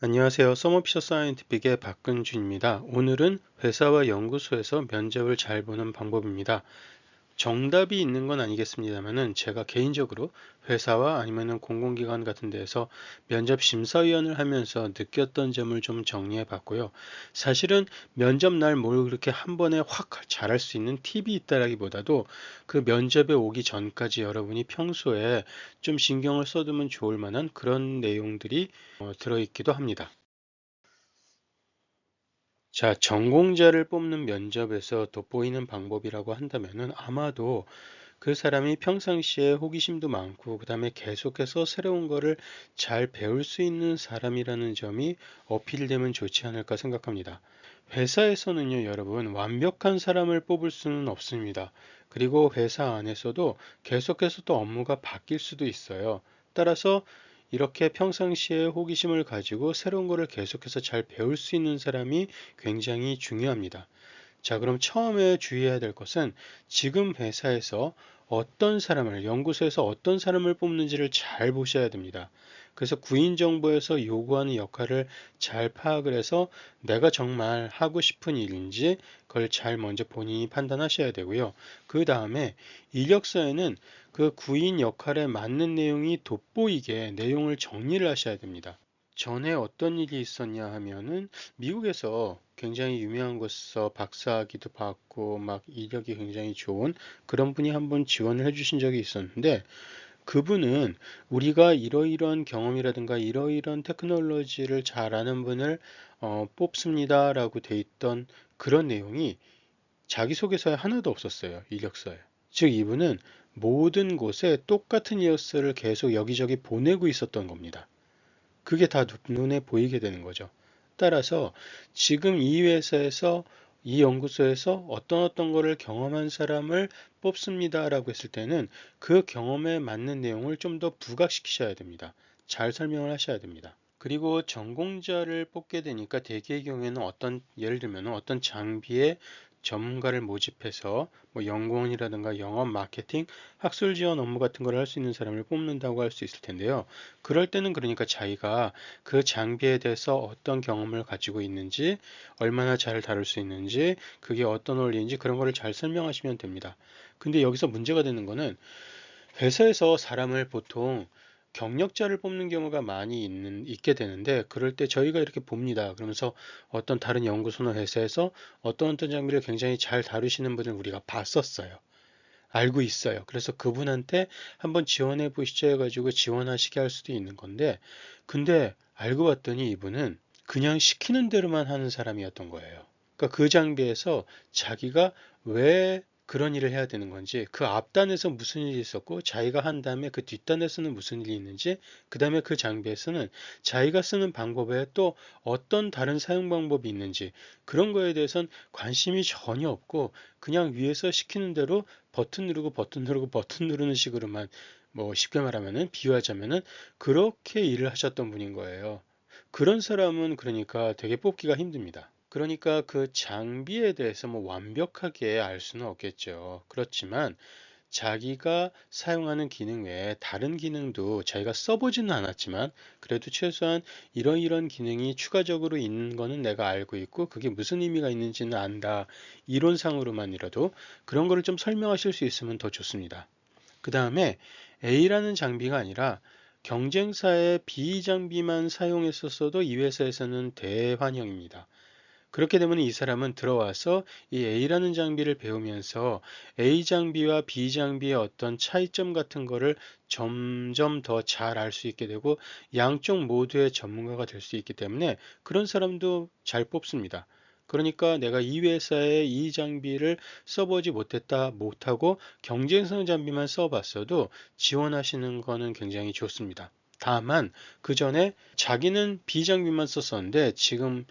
안녕하세요. 서머피셔 사이언티픽의 박근주입니다. 오늘은 회사와 연구소에서 면접을 잘 보는 방법입니다. 정답이 있는 건 아니겠습니다만은 제가 개인적으로 회사와 아니면은 공공기관 같은 데에서 면접 심사위원을 하면서 느꼈던 점을 좀 정리해 봤고요. 사실은 면접 날 뭘 그렇게 한 번에 확 잘할 수 있는 팁이 있다라기보다도 그 면접에 오기 전까지 여러분이 평소에 좀 신경을 써두면 좋을 만한 그런 내용들이 들어있기도 합니다. 자, 전공자를 뽑는 면접에서 돋보이는 방법이라고 한다면은 아마도 그 사람이 평상시에 호기심도 많고 그다음에 계속해서 새로운 거를 잘 배울 수 있는 사람이라는 점이 어필되면 좋지 않을까 생각합니다. 회사에서는요, 여러분, 완벽한 사람을 뽑을 수는 없습니다. 그리고 회사 안에서도 계속해서 또 업무가 바뀔 수도 있어요. 따라서 이렇게 평상시에 호기심을 가지고 새로운 거를 계속해서 잘 배울 수 있는 사람이 굉장히 중요합니다. 자, 그럼 처음에 주의해야 될 것은 지금 회사에서 어떤 사람을, 연구소에서 어떤 사람을 뽑는지를 잘 보셔야 됩니다. 그래서 구인 정보에서 요구하는 역할을 잘 파악을 해서 내가 정말 하고 싶은 일인지 그걸 잘 먼저 본인이 판단하셔야 되고요. 그 다음에 이력서에는 그 구인 역할에 맞는 내용이 돋보이게 내용을 정리를 하셔야 됩니다. 전에 어떤 일이 있었냐 하면은 미국에서 굉장히 유명한 곳에서 박사학위도 받고 막 이력이 굉장히 좋은 그런 분이 한번 지원을 해주신 적이 있었는데 그분은 우리가 이러이러한 경험이라든가 이러이러한 테크놀로지를 잘 아는 분을 뽑습니다라고 돼 있던 그런 내용이 자기소개서에 하나도 없었어요. 이력서에. 즉 이분은 모든 곳에 똑같은 이력서를 계속 여기저기 보내고 있었던 겁니다. 그게 다 눈에 보이게 되는 거죠. 따라서 지금 이 회사에서 이 연구소에서 어떤 거를 경험한 사람을 뽑습니다라고 했을 때는 그 경험에 맞는 내용을 좀 더 부각시키셔야 됩니다. 잘 설명을 하셔야 됩니다. 그리고 전공자를 뽑게 되니까 대개의 경우에는 예를 들면 어떤 장비에 전문가를 모집해서 뭐 연구원이라든가 영업, 마케팅, 학술 지원 업무 같은 걸 할 수 있는 사람을 뽑는다고 할 수 있을 텐데요. 그럴 때는 그러니까 자기가 그 장비에 대해서 어떤 경험을 가지고 있는지, 얼마나 잘 다룰 수 있는지, 그게 어떤 원리인지 그런 거를 잘 설명하시면 됩니다. 근데 여기서 문제가 되는 거는 회사에서 사람을 보통 경력자를 뽑는 경우가 있게 되는데, 그럴 때 저희가 이렇게 봅니다. 그러면서 어떤 다른 연구소나 회사에서 어떤 장비를 굉장히 잘 다루시는 분을 우리가 봤었어요. 알고 있어요. 그래서 그분한테 한번 지원해 보시죠 해가지고 지원하시게 할 수도 있는 건데, 근데 알고 봤더니 이분은 그냥 시키는 대로만 하는 사람이었던 거예요. 그러니까 그 장비에서 자기가 왜 그런 일을 해야 되는 건지, 그 앞단에서 무슨 일이 있었고, 자기가 한 다음에 그 뒷단에서는 무슨 일이 있는지, 그 다음에 그 장비에서는 자기가 쓰는 방법에 또 어떤 다른 사용 방법이 있는지, 그런 거에 대해서는 관심이 전혀 없고, 그냥 위에서 시키는 대로 버튼 누르고 버튼 누르고 버튼 누르는 식으로만 뭐 쉽게 말하면은 비유하자면은 그렇게 일을 하셨던 분인 거예요. 그런 사람은 그러니까 되게 뽑기가 힘듭니다. 그러니까 그 장비에 대해서 뭐 완벽하게 알 수는 없겠죠. 그렇지만 자기가 사용하는 기능 외에 다른 기능도 자기가 써보지는 않았지만 그래도 최소한 이런 기능이 추가적으로 있는 거는 내가 알고 있고 그게 무슨 의미가 있는지는 안다. 이론상으로만이라도 그런 거를 좀 설명하실 수 있으면 더 좋습니다. 그 다음에 A라는 장비가 아니라 경쟁사의 B 장비만 사용했었어도 이 회사에서는 대환영입니다. 그렇게 되면 이 사람은 들어와서 이 A라는 장비를 배우면서 A 장비와 B 장비의 어떤 차이점 같은 거를 점점 더 잘 알 수 있게 되고 양쪽 모두의 전문가가 될 수 있기 때문에 그런 사람도 잘 뽑습니다. 그러니까 내가 이 회사의 이 장비를 써보지 못하고 경쟁성 장비만 써봤어도 지원하시는 거는 굉장히 좋습니다. 다만 그 전에 자기는 B 장비만 썼었는데 지금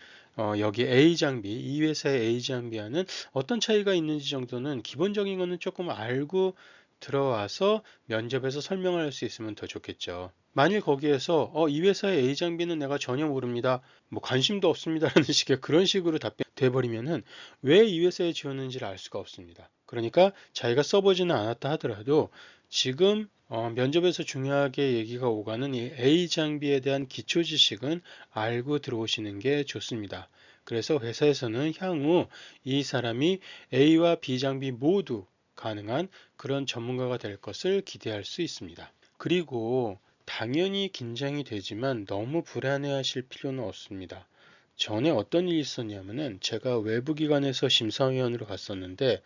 여기 A 장비, 이 회사의 A 장비와는 어떤 차이가 있는지 정도는 기본적인 거는 조금 알고 들어와서 면접에서 설명을 할 수 있으면 더 좋겠죠. 만일 거기에서 이 회사의 A 장비는 내가 전혀 모릅니다. 뭐 관심도 없습니다라는 식의 그런 식으로 답변 돼버리면은 왜 이 회사에 지원했는지를 알 수가 없습니다. 그러니까 자기가 써보지는 않았다 하더라도 지금 면접에서 중요하게 얘기가 오가는 이 A 장비에 대한 기초 지식은 알고 들어오시는 게 좋습니다. 그래서 회사에서는 향후 이 사람이 A와 B 장비 모두 가능한 그런 전문가가 될 것을 기대할 수 있습니다. 그리고 당연히 긴장이 되지만 너무 불안해하실 필요는 없습니다. 전에 어떤 일이 있었냐면은 제가 외부 기관에서 심사위원으로 갔었는데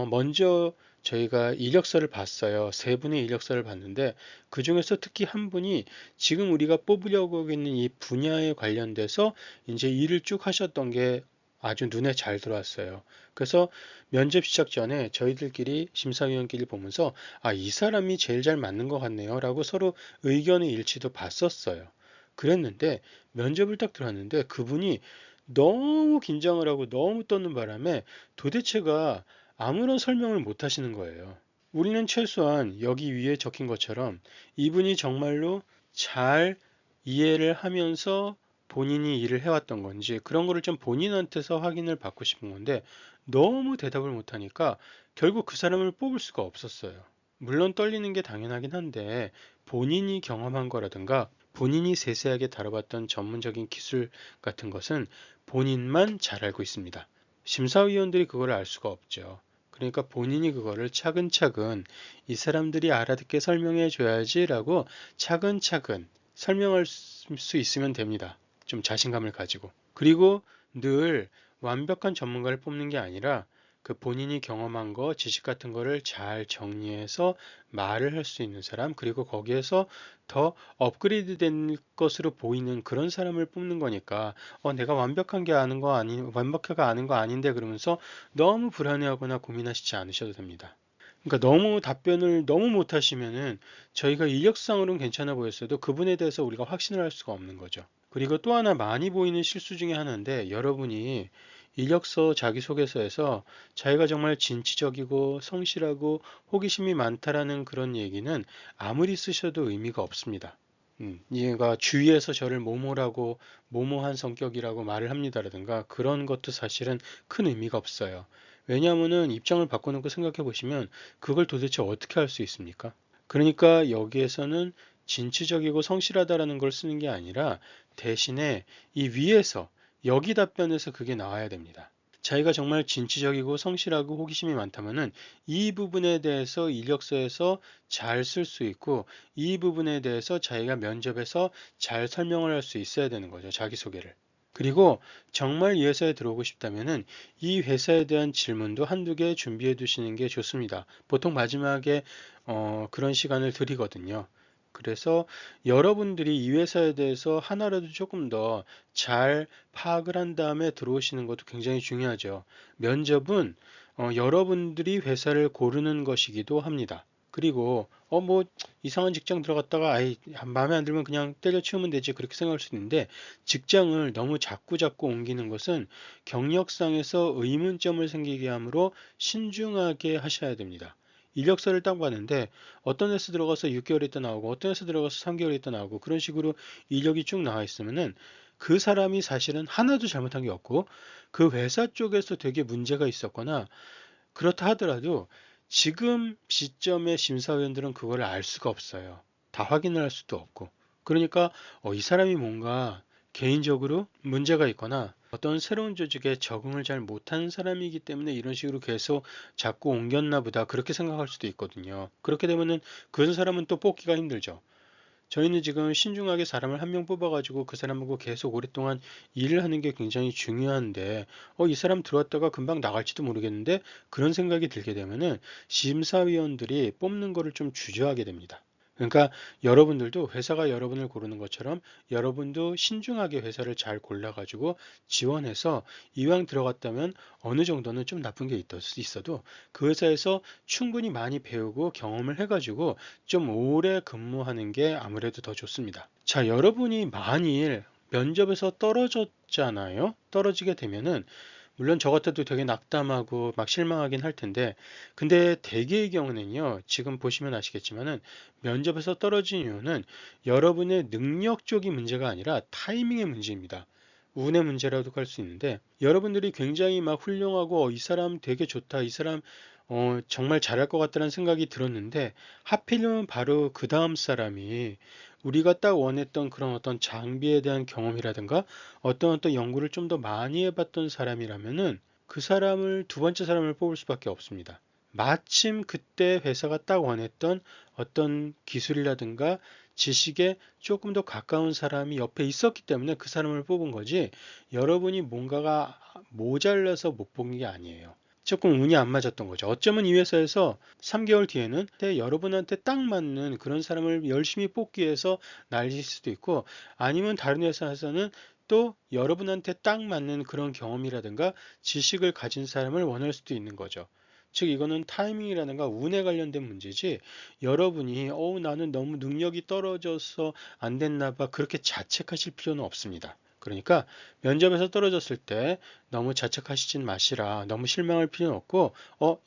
먼저 저희가 이력서를 봤어요. 세 분의 이력서를 봤는데 그 중에서 특히 한 분이 지금 우리가 뽑으려고 하고 있는 이 분야에 관련돼서 이제 일을 쭉 하셨던 게 아주 눈에 잘 들어왔어요. 그래서 면접 시작 전에 저희들끼리 심사위원끼리 보면서 이 사람이 제일 잘 맞는 것 같네요. 라고 서로 의견의 일치도 봤었어요. 그랬는데 면접을 딱 들어왔는데 그분이 너무 긴장을 하고 너무 떠는 바람에 도대체가 아무런 설명을 못 하시는 거예요. 우리는 최소한 여기 위에 적힌 것처럼 이분이 정말로 잘 이해를 하면서 본인이 일을 해왔던 건지 그런 거를 좀 본인한테서 확인을 받고 싶은 건데 너무 대답을 못하니까 결국 그 사람을 뽑을 수가 없었어요. 물론 떨리는 게 당연하긴 한데 본인이 경험한 거라든가 본인이 세세하게 다뤄봤던 전문적인 기술 같은 것은 본인만 잘 알고 있습니다. 심사위원들이 그걸 알 수가 없죠. 그러니까 본인이 그거를 차근차근 이 사람들이 알아듣게 설명해 줘야지라고 차근차근 설명할 수 있으면 됩니다. 좀 자신감을 가지고. 그리고 늘 완벽한 전문가를 뽑는 게 아니라 그 본인이 경험한 거, 지식 같은 거를 잘 정리해서 말을 할 수 있는 사람, 그리고 거기에서 더 업그레이드 된 것으로 보이는 그런 사람을 뽑는 거니까, 내가 완벽하게 아는 거 아닌데 그러면서 너무 불안해하거나 고민하시지 않으셔도 됩니다. 그러니까 너무 답변을 너무 못하시면은 저희가 이력상으로는 괜찮아 보였어도 그분에 대해서 우리가 확신을 할 수가 없는 거죠. 그리고 또 하나 많이 보이는 실수 중에 하나인데 여러분이 이력서 자기소개서에서 자기가 정말 진취적이고 성실하고 호기심이 많다라는 그런 얘기는 아무리 쓰셔도 의미가 없습니다. 얘가 주위에서 저를 모모라고 모모한 성격이라고 말을 합니다라든가 그런 것도 사실은 큰 의미가 없어요. 왜냐하면은 입장을 바꿔놓고 생각해 보시면 그걸 도대체 어떻게 할 수 있습니까? 그러니까 여기에서는 진취적이고 성실하다라는 걸 쓰는 게 아니라 대신에 이 위에서 여기 답변에서 그게 나와야 됩니다. 자기가 정말 진취적이고 성실하고 호기심이 많다면은 이 부분에 대해서 이력서에서 잘 쓸 수 있고 이 부분에 대해서 자기가 면접에서 잘 설명을 할 수 있어야 되는 거죠. 자기소개를. 그리고 정말 이 회사에 들어오고 싶다면은 이 회사에 대한 질문도 한두 개 준비해 두시는 게 좋습니다. 보통 마지막에 그런 시간을 드리거든요. 그래서 여러분들이 이 회사에 대해서 하나라도 조금 더 잘 파악을 한 다음에 들어오시는 것도 굉장히 중요하죠. 면접은 여러분들이 회사를 고르는 것이기도 합니다. 그리고 뭐 이상한 직장 들어갔다가 마음에 안 들면 그냥 때려치우면 되지 그렇게 생각할 수 있는데 직장을 너무 자꾸 옮기는 것은 경력상에서 의문점을 생기게 하므로 신중하게 하셔야 됩니다. 이력서를 딱 봤는데 어떤 회사 들어가서 6개월 있다 나오고 어떤 회사 들어가서 3개월 있다 나오고 그런 식으로 이력이 쭉 나와 있으면은 그 사람이 사실은 하나도 잘못한 게 없고 그 회사 쪽에서 되게 문제가 있었거나 그렇다 하더라도 지금 시점의 심사위원들은 그걸 알 수가 없어요. 다 확인을 할 수도 없고. 그러니까 이 사람이 뭔가 개인적으로 문제가 있거나 어떤 새로운 조직에 적응을 잘 못한 사람이기 때문에 이런 식으로 계속 자꾸 옮겼나 보다 그렇게 생각할 수도 있거든요. 그렇게 되면은 그 사람은 또 뽑기가 힘들죠. 저희는 지금 신중하게 사람을 한 명 뽑아가지고 그 사람하고 계속 오랫동안 일을 하는 게 굉장히 중요한데, 이 사람 들어왔다가 금방 나갈지도 모르겠는데, 그런 생각이 들게 되면은 심사위원들이 뽑는 거를 좀 주저하게 됩니다. 그러니까 여러분들도 회사가 여러분을 고르는 것처럼 여러분도 신중하게 회사를 잘 골라가지고 지원해서 이왕 들어갔다면 어느 정도는 좀 나쁜 게 있어도 그 회사에서 충분히 많이 배우고 경험을 해가지고 좀 오래 근무하는 게 아무래도 더 좋습니다. 자, 여러분이 만일 면접에서 떨어졌잖아요. 떨어지게 되면은 물론 저 같아도 되게 낙담하고 막 실망하긴 할 텐데 근데 대개의 경우는요. 지금 보시면 아시겠지만은 면접에서 떨어진 이유는 여러분의 능력 쪽이 문제가 아니라 타이밍의 문제입니다. 운의 문제라도 할 수 있는데 여러분들이 굉장히 막 훌륭하고 이 사람 되게 좋다. 이 사람 정말 잘할 것 같다는 생각이 들었는데 하필이면 바로 그 다음 사람이 우리가 딱 원했던 그런 어떤 장비에 대한 경험이라든가 어떤 연구를 좀 더 많이 해봤던 사람이라면은 그 사람을 두 번째 사람을 뽑을 수밖에 없습니다. 마침 그때 회사가 딱 원했던 어떤 기술이라든가 지식에 조금 더 가까운 사람이 옆에 있었기 때문에 그 사람을 뽑은 거지 여러분이 뭔가가 모자라서 못 뽑은 게 아니에요. 조금 운이 안 맞았던 거죠. 어쩌면 이 회사에서 3개월 뒤에는 여러분한테 딱 맞는 그런 사람을 열심히 뽑기 위해서 날릴 수도 있고 아니면 다른 회사에서는 또 여러분한테 딱 맞는 그런 경험이라든가 지식을 가진 사람을 원할 수도 있는 거죠. 즉 이거는 타이밍이라든가 운에 관련된 문제지 여러분이 나는 너무 능력이 떨어져서 안 됐나 봐 그렇게 자책하실 필요는 없습니다. 그러니까 면접에서 떨어졌을 때 너무 자책하시진 마시라. 너무 실망할 필요는 없고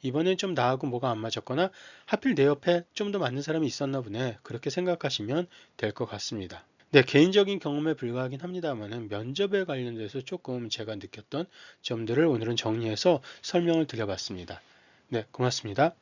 이번엔 좀 나하고 뭐가 안 맞았거나 하필 내 옆에 좀 더 맞는 사람이 있었나 보네. 그렇게 생각하시면 될 것 같습니다. 네, 개인적인 경험에 불과하긴 합니다만은 면접에 관련돼서 조금 제가 느꼈던 점들을 오늘은 정리해서 설명을 드려봤습니다. 네, 고맙습니다.